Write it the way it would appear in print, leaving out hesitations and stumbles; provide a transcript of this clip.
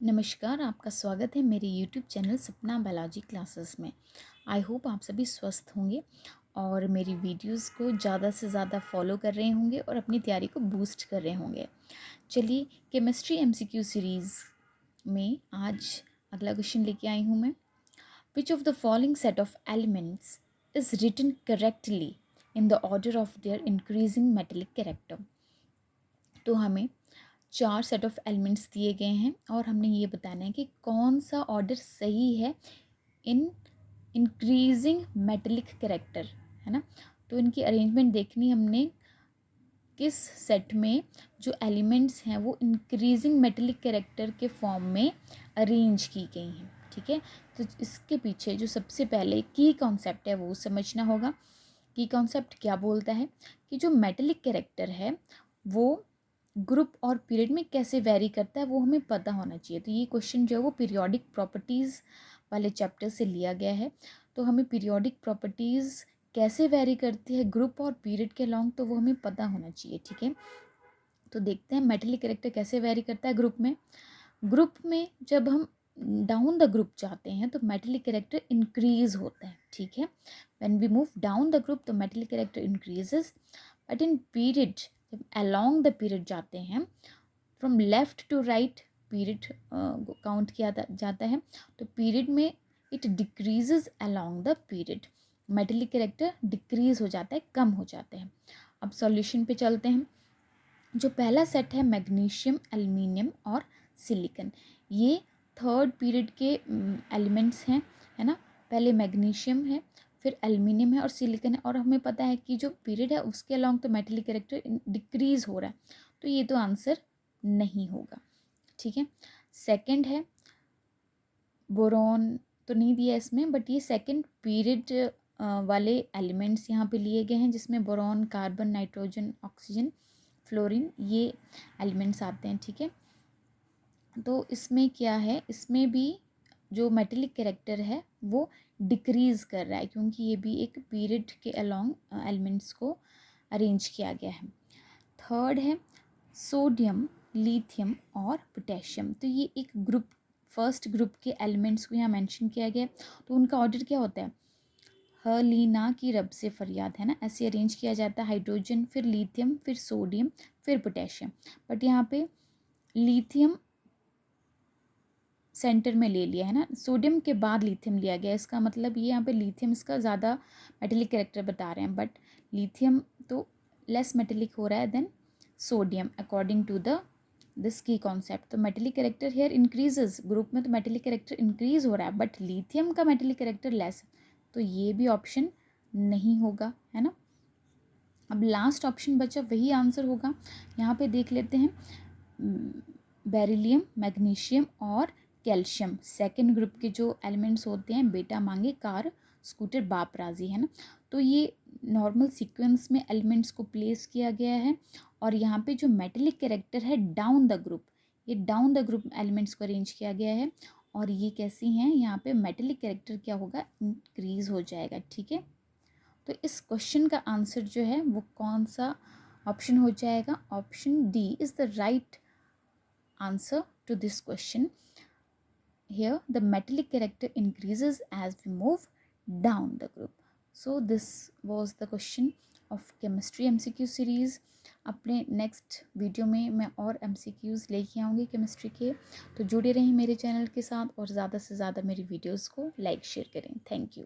नमस्कार, आपका स्वागत है मेरे यूट्यूब चैनल सपना बालाजी क्लासेस में। आई होप आप सभी स्वस्थ होंगे और मेरी वीडियोस को ज़्यादा से ज़्यादा फॉलो कर रहे होंगे और अपनी तैयारी को बूस्ट कर रहे होंगे। चलिए, केमिस्ट्री एमसीक्यू सीरीज़ में आज अगला क्वेश्चन लेके आई हूँ मैं। Which of the following set of elements is written correctly in the order of their increasing metallic character. तो हमें 4 सेट ऑफ एलिमेंट्स दिए गए हैं और हमने ये बताना है कि कौन सा ऑर्डर सही है इन इंक्रीजिंग मेटेलिक कैरेक्टर, है ना। तो इनकी अरेंजमेंट देखनी हमने, किस सेट में जो एलिमेंट्स हैं वो इंक्रीजिंग मेटेलिक कैरेक्टर के फॉर्म में अरेंज की गई हैं। ठीक है, तो इसके पीछे जो सबसे पहले की कॉन्सेप्ट है वो समझना होगा। की कॉन्सेप्ट क्या बोलता है कि जो मेटेलिक कैरेक्टर है वो ग्रुप और पीरियड में कैसे वेरी करता है वो हमें पता होना चाहिए। तो ये क्वेश्चन जो है वो पीरियोडिक प्रॉपर्टीज़ वाले चैप्टर से लिया गया है। तो हमें पीरियोडिक प्रॉपर्टीज़ कैसे वेरी करती है ग्रुप और पीरियड के लॉन्ग, तो वो हमें पता होना चाहिए। ठीक है, तो देखते हैं मेटेलिक कैरेक्टर कैसे वेरी करता है ग्रुप में। ग्रुप में जब हम डाउन द ग्रुप जाते हैं तो मेटेलिक कैरेक्टर इंक्रीज होता है। ठीक है, when we move down the group तो metallic character increases, but in period जब अलोंग द पीरियड जाते हैं, from left to right period count किया जाता है, तो पीरियड में it decreases along the period, metallic character decrease हो जाता है, कम हो जाते हैं। अब सॉल्यूशन पे चलते हैं। जो पहला सेट है मैग्नीशियम, एल्युमिनियम और सिलिकन, ये थर्ड पीरियड के एलिमेंट्स हैं, है ना। पहले मैग्नीशियम है, फिर एल्युमिनियम है और सिलिकन है, और हमें पता है कि जो पीरियड है उसके अलॉन्ग तो मेटेलिक कैरेक्टर डिक्रीज हो रहा है, तो ये तो आंसर नहीं होगा। ठीक है, सेकंड है बोरॉन, तो नहीं दिया इसमें, बट ये सेकंड पीरियड वाले एलिमेंट्स यहाँ पे लिए गए हैं, जिसमें boron, carbon, nitrogen, oxygen, fluorine, ये एलिमेंट्स आते हैं। ठीक है, तो इसमें क्या है, इसमें भी जो मेटेलिक कैरेक्टर है वो डिक्रीज़ कर रहा है, क्योंकि ये भी एक पीरियड के अलॉन्ग एलिमेंट्स को अरेंज किया गया है। थर्ड है सोडियम, लिथियम और पोटेशियम, तो ये एक ग्रुप, फर्स्ट ग्रुप के एलिमेंट्स को यहाँ मेंशन किया गया है। तो उनका ऑर्डर क्या होता है, ह ली ना की रब से फरियाद, है ना, ऐसे अरेंज किया जाता है। हाइड्रोजन, फिर लिथियम, फिर सोडियम, फिर पोटेशियम, बट यहाँ पे लिथियम सेंटर में ले लिया है ना, सोडियम के बाद लिथियम लिया गया। इसका मतलब ये यहाँ पे लिथियम इसका ज़्यादा मेटेलिक कैरेक्टर बता रहे हैं, बट लिथियम तो लेस मेटेलिक हो रहा है then sodium according to the this की कॉन्सेप्ट। तो metallic character here increases, group में तो मेटेलिक कैरेक्टर इंक्रीज हो रहा है, बट लिथियम का मेटेलिक कैरेक्टर लेस, तो ये भी ऑप्शन नहीं होगा, है ना। अब लास्ट ऑप्शन बचा, वही आंसर होगा। यहाँ पे देख लेते हैं, बेरिलियम, मैग्नीशियम और कैल्शियम, सेकेंड ग्रुप के जो एलिमेंट्स होते हैं, बेटा मांगे कार स्कूटर बाप राजी, है ना। तो ये नॉर्मल सीक्वेंस में एलिमेंट्स को प्लेस किया गया है, और यहाँ पे जो मेटेलिक कैरेक्टर है डाउन द ग्रुप, ये डाउन द ग्रुप एलिमेंट्स को अरेंज किया गया है, और ये कैसी हैं, यहाँ पे मेटेलिक कैरेक्टर क्या होगा, इंक्रीज हो जाएगा। ठीक है, तो इस क्वेश्चन का आंसर जो है वो कौन सा ऑप्शन हो जाएगा, option D is the right answer to this question. Here the metallic character increases as we move down the group. So this was the question of chemistry MCQ series. अपने next video में मैं और MCQs लेके आऊँगी chemistry के, तो जुड़े रहें मेरे चैनल के साथ और ज़्यादा से ज़्यादा मेरी वीडियोस को लाइक शेयर करें। Thank you.